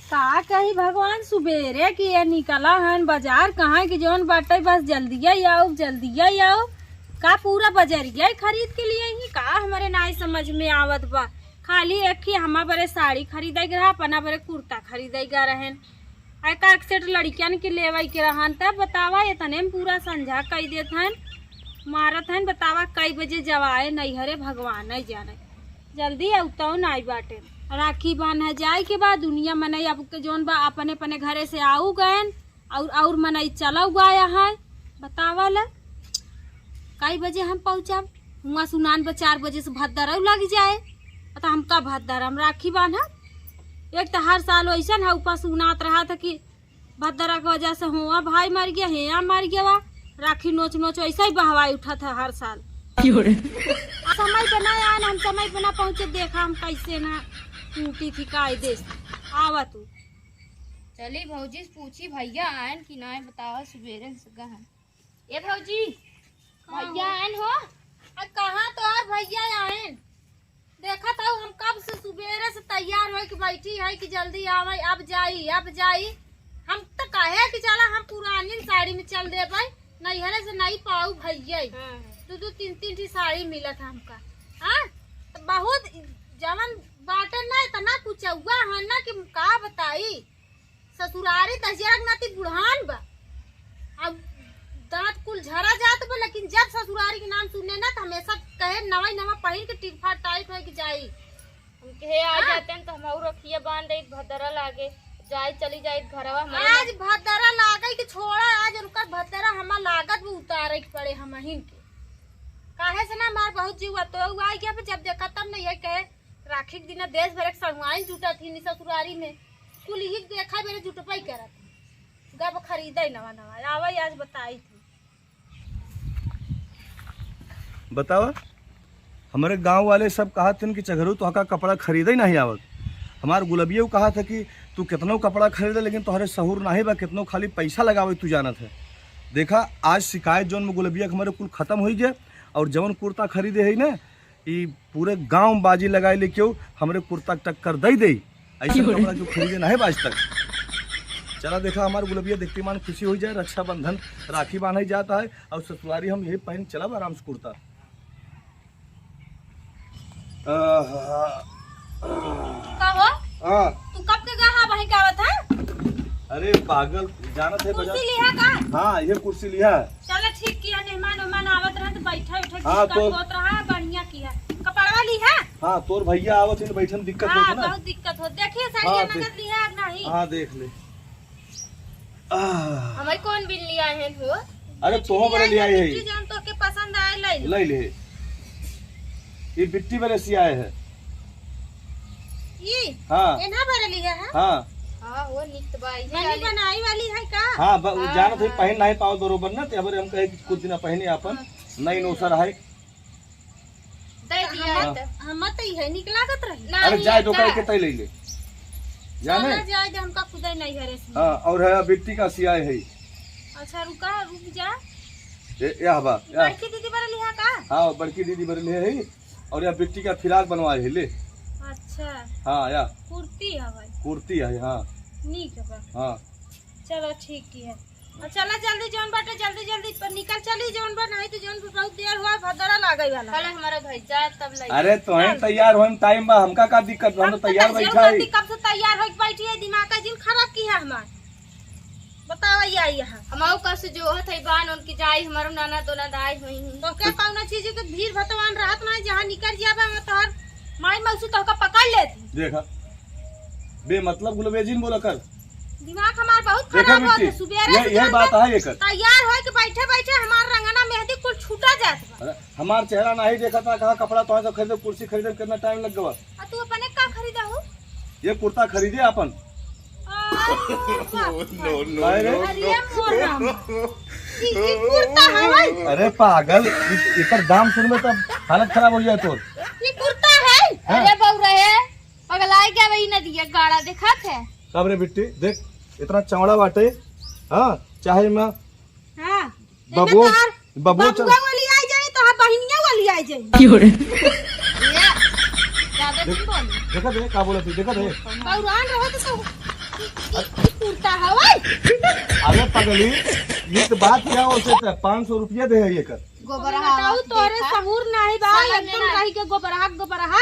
का कही भगवान सुबेरे की ये निकला हन बाजार कहाँ की जौन बाटे बस जल्दिया आओ का पूरा बजरिया खरीद के लिए ही का हमारे नाई समझ में आवत बा। खाली एक ही हमारे बड़े साड़ी खरीदे रहा अपना बड़े कुर्ता खरीदे गा रहन का सेट लड़कियन के लेवे के रहन तब बतावा इतने में पूरा संझा कई देत हन मारत हन बतावा कई बजे जवाए नहीं हरे भगवान नहीं जाने जल्दी अवताओ नाई बाटे राखी बांध जाए के बाद दुनिया मनई अब जौन बा अपने अपने घरे से आऊ गए और मनई चलो गया है बतावा ला कई बजे हम पहुँचब हुआ सुनान 4 बजे से भद्दर लग जाए तो हम का भद्दर हम राखी बांध एक तो हर साल वैसा है ऊपर सुनात रहा था कि भद्दरा की वजह से हुआ भाई मर गया हेया मर गया वा राखी नोच नोच ऐसा ही बहवाई उठा था हर साल समय पे ना आए हम समय पे ना पहुँचे देखा हम कैसे ना टूटी थी काय देश आवा तू चली भौजी पूछी भैया आयन कि ना बतावा सुबेरे से गहन ए भौजी भैया आयन हो कहाँ तो और भैया आयन देखा था हम कब से सुबेरे से तैयार हो कि बैठी है कि जल्दी आवे अब जाई हम तो कहे कि चला हम पुरानी साड़ी में चल दे भाई नहीं हले से नहीं पाऊ भैया दो 3 ठी साड़ी मिला था हमका हाँ तो बहुत जवन बाटे ना इतना कुछ हुआ है ना कि का बताई ससुरारी तजियाक नाती बुढ़ान बा अब दांत कुल झरा जात बा लेकिन जब ससुरारी के नाम सुने ना तो हमेशा कहे नवा पहन के टिकफा टाइट हो के जाई हम कहे आ जाते हैं तो हम और रखिए बांध दे भदरा लागे जाए चली जाए घरवा आज भदरा लागे कि छोड़ा आज उनका भदरा हमार लागत भी उतारे के पड़े हम हिन के काहे से ना हमार बहुत जीव तो आ गया जब देखा तब नहीं है कहे राखी के दिन देश भर के संगवाइन जुटा थी ससुरारी में कुल ही देखा मेरे जुटपाई करत गब खरीदे नवा आवा आज बताई थी बतावा हमारे गांव वाले सब कहा थे कि चघरू तो का कपड़ा खरीदे नहीं आवत हमार गुलबिया कहा था कि तू कितनों कपड़ा खरीदे लेकिन तुम्हारे सहूर नहीं बा कितनों खाली पैसा लगावे तू जानत है। देखा आज शिकायत जौन में गुलबिया हमारे कुल खत्म हो गया और जवन कुर्ता खरीदे है ना ये पूरे गांव बाजी लगाए ले क्यों हमारे कुर्ता टक्कर दे ऐसा कपड़ा जो खरीदे नहीं आज तक। चला देखा हमारे गुलबिया देखते मान खुशी हो जाए रक्षाबंधन राखी बांधा जाता है और ससुरारी हम यही पहन चला आराम से कुर्ता। तू कब के गहा भाई का आवत है? अरे पागल जानत है कुर्सी लिया का? हाँ ये कुर्सी लिया है। चलो ठीक किया मेहमान आवत रहा तो बैठा हाँ, तो रहा बढ़िया किया कपड़वा ली है। हाँ तोर भैया आवत है बैठे में दिक्कत हाँ, होती ना बहुत दिक्कत हो देखिए साड़ियाँ नगद लिया नहीं। हाँ देख ले हमारे कौन बिल लिया है हो अरे तोह बड़े लिया है जान तो के पसंद आए ले ले ये बिट्टी बड़े सियाए है ये हाँ एना भरे लिया है। हाँ हाँ वो निक बाई मनी बनाई वाली है का? हाँ जानत है पहन नहीं पाओ बरोबर ना ते हम कहे कि कुछ दिन पहने अपन नई नौसर है दे दिया हम तो ये निकला कत रही अरे जाए दो कह के तय ले ले जाने जाए दे हमका खुद ही नहीं हरे। हाँ और है बिट्टी का सियाए है। अच्छा रुक जा या बा बड़की दीदी बरे लिया का? हाँ बड़की दीदी बरे ले है और यह बिट्टी का फिराक बनवाए है ले। अच्छा हाँ या कुर्ती है भाई कुर्ती है हाँ नीक है हाँ चलो ठीक ही है और चला जल्दी जौन बाटे जल्दी पर निकल चली जौन बा नहीं तो जौन बहुत देर हुआ भदरा लागे वाला कल हमारा भैया तब लगे। अरे तो हम तैयार हो टाइम बा हमका का दिक्कत हम तो तैयार बैठा है कब से तैयार हो बैठी है दिमाग का जिन खराब की है हमार बताओ यहाँ हमारे का से जो है बान उनकी जाई हमारो नाना तो ना दाई हुई तो क्या कौन चीज के भीड़ भतवान रात में जहाँ निकल जाबे हम तोहर माई मौसी तो का पकड़ लेती। देखा बे मतलब गुलबेजीन बोला कर दिमाग हमार बहुत खराब होता सुबेरे यही बात है एक तैयार हो के बैठे हमार रंगना मेहंदी कुल छूटा जाता। हमार चेहरा नहीं देखा था कहा कपड़ा तो खरीदे कुर्सी खरीदे कितना टाइम लग गया। तू अपने का खरीदा हो? ये कुर्ता खरीदे अपन अरे पागल इकर दाम सुनबे तब हालत खराब हो जाए तोर। ये कुर्ता है। अरे बहु रहे पगलाई क्या वही नदिया गाड़ा देखा थे कब रे बिट्टी देख इतना चौड़ा बाटे। हाँ चाहे मैं बबो वाली आई जाए तो बहनिया वाली आई जाए। देखा दे का बोला तू देखा दे बहुरान रहो तो कुर्ता हवा अरे पगली ये तो बात क्या हो से 500 रुपया दे है ये कर गोबर बताऊ तोरे सहूर नहीं बा एकदम रही के गोबरहा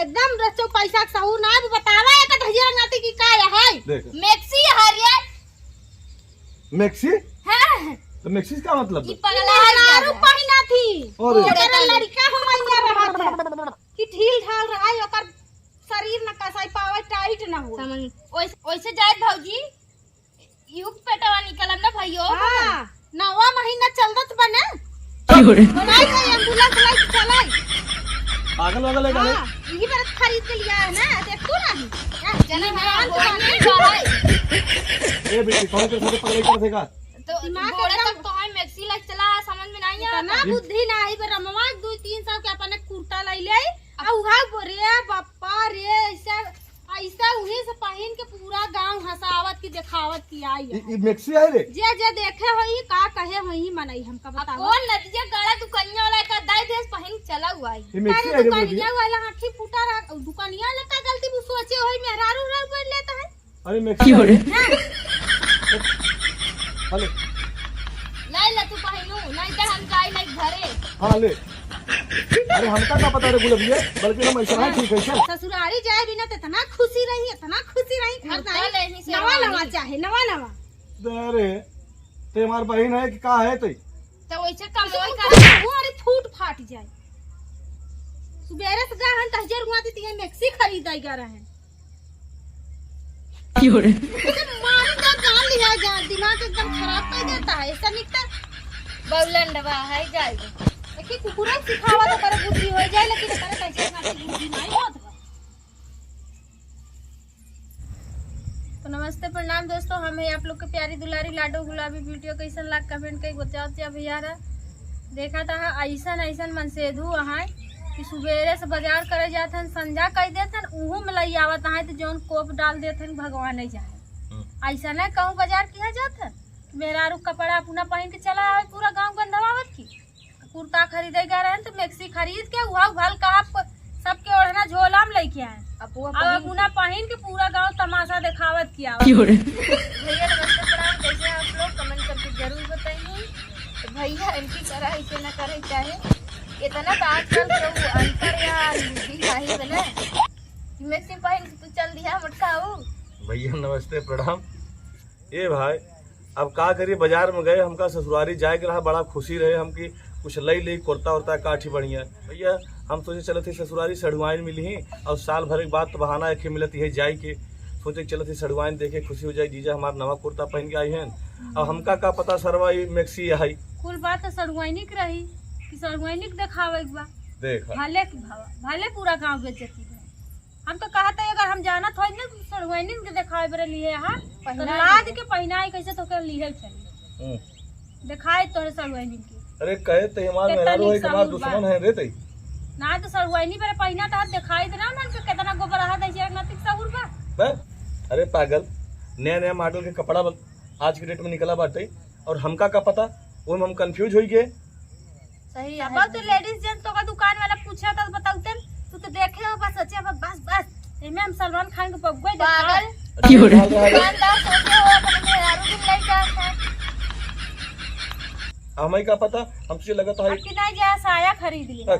एकदम रचो पैसा के सहूर ना बतावा एक ढजिया नाती की का है देख मैक्सी हरिया मैक्सी है तो मैक्सी का मतलब ई पगला है दारू पहिना थी और ओकरा लड़का हमैया रहा कि ढील ढाल रहा है ओकर शरीर न कसाई पावे टाइट न हो समझ ओइसे जाए भौजी युग पेटवा निकलम ना भैयो हां नवा महीना चलत बने बनाई गई एम्बुलेंस लाई चलाई पागल वागल है हां यही बार खरीद के लिया है ना देख तू नहीं जना मेरा होने ए बेटी कौन के साथ पकड़ कर देगा तो बोले तक तो हम मैक्सी लाइक चला समझ में नहीं आ ना बुद्धि नहीं पर रमवा 2-300 के अपने कुर्ता ले ले आ उहा रे बापा रे ऐसा ऐसा उन्हीं से पहन के पूरा गांव हंसावत की दिखावत की आई है ये मैक्सी है रे जे जे देखे होई का कहे होई मनई हमका बताओ कौन नदिया गड़ा दुकानिया वाला का दाई देश पहन चला हुआ है ये मैक्सी है रे बोली दुकानिया वाला हाथी फूटा रहा दुकानिया लगा गलती वो सोचे होई मेहरारू रह बोल लेता है अरे मैक्सी है हेलो लाई ला तू पहनू नहीं तो हम जाई लाइक घरे हां ले अरे हमका क्या पता रे गुलबिया बल्कि हम ऐसा ठीक है चल ससुरारी जाए बिना तो इतना खुशी रही घर नहीं नवा चाहे नवा अरे ते हमार बहन है कि का है ते तो वैसे कमोई कर अरे फूट फाट जाए सुबेरे से गहन 1000 गुआ देती है मैक्सी खरीदाई जा रहे हैं मारी का काम लिया जा दिमाग एकदम खराब कर देता है ऐसा निकता बबलन डबा है जाए देखिए कुकुरा सिखावा तो करे बुद्धि हो जाए लेकिन करे कैसे ना बुद्धि नहीं होत बा। तो नमस्ते प्रणाम दोस्तों, हम है आप लोग के प्यारी दुलारी लाडो गुलाबी वीडियो कैसन लाग कमेंट कई बताओ भैया देखा था ऐसन ऐसन मनसेधु अहाँ कि सुबेरे से बाजार करे जाते हैं संजा कह देते हैं उहो में लई आवत है तो जौन कोप डाल देते हैं भगवान नहीं जाए ऐसा नहीं कहूँ बाजार किया जाता मेरा रुक कपड़ा अपना पहन के चला आवे पूरा गांव गंधवावत की कुर्ता खरीदे गए रहे तो मैक्सी खरीद के उहा भल का सबके ओढ़ना झोला में लेके आए अब अपना पहन के पूरा गांव तमाशा दिखावत किया भैया नमस्ते प्रणाम, कैसे हैं आप लोग कमेंट करके जरूर बताइए। तो भैया इनकी तरह ऐसे न करे चाहे इतना तो आजकल तो अंतर या बुद्धि नहीं बने मैक्सी पहन के तू चल दिया मटकाऊ। भैया नमस्ते प्रणाम। ए भाई अब का करिए बाजार में गए हमका ससुरारी जाए के रहा बड़ा खुशी रहे हम की कुछ लई ले कुर्ता उर्ता काठी बढ़िया भैया हम सोचे चले थे ससुरारी सड़ुआइन मिली ही और साल भर के बाद तो बहाना एक मिलती है जाए के सोचे चले थे सड़ुआइन देखे खुशी हो जाए जीजा हमारा नवा कुर्ता पहन के आई है और हमका का पता सरवा मैक्सी आई कुल बात तो सड़ुआइनिक रही कि सड़ुआइनिक दिखावे बा देख भले पूरा गांव बेचती है। हम तो कहा था अगर हम जाना था ना सड़ुआइनिक के दिखावे बरे लिए हां तो लाद के पहनाई कैसे तो कर लिए चली दिखाए तोरे सड़ुआइनिक की अरे कहे ते हमार मेहरारू है हमार दुश्मन है रे ते ना तो सड़ुआइनी बरे पहना था दिखाई दे ना मन के कितना गोबर रहा दे जे नतिक सहूर बा अरे पागल नया मॉडल के कपड़ा आज के डेट में निकला बाटे और हमका का पता वो हम कंफ्यूज होई गए सही अब तो लेडीज जेंट्स तो का दुकान वाला पूछा तो बताउते तू तो देखे हो बस अच्छा बस एमे हम सलमान खान के पगुए पागल देखा सोचे हो अपने मेहरारू की लड़का है हमें का पता हम तुझे लगा था कि नहीं जा साया खरीद लिया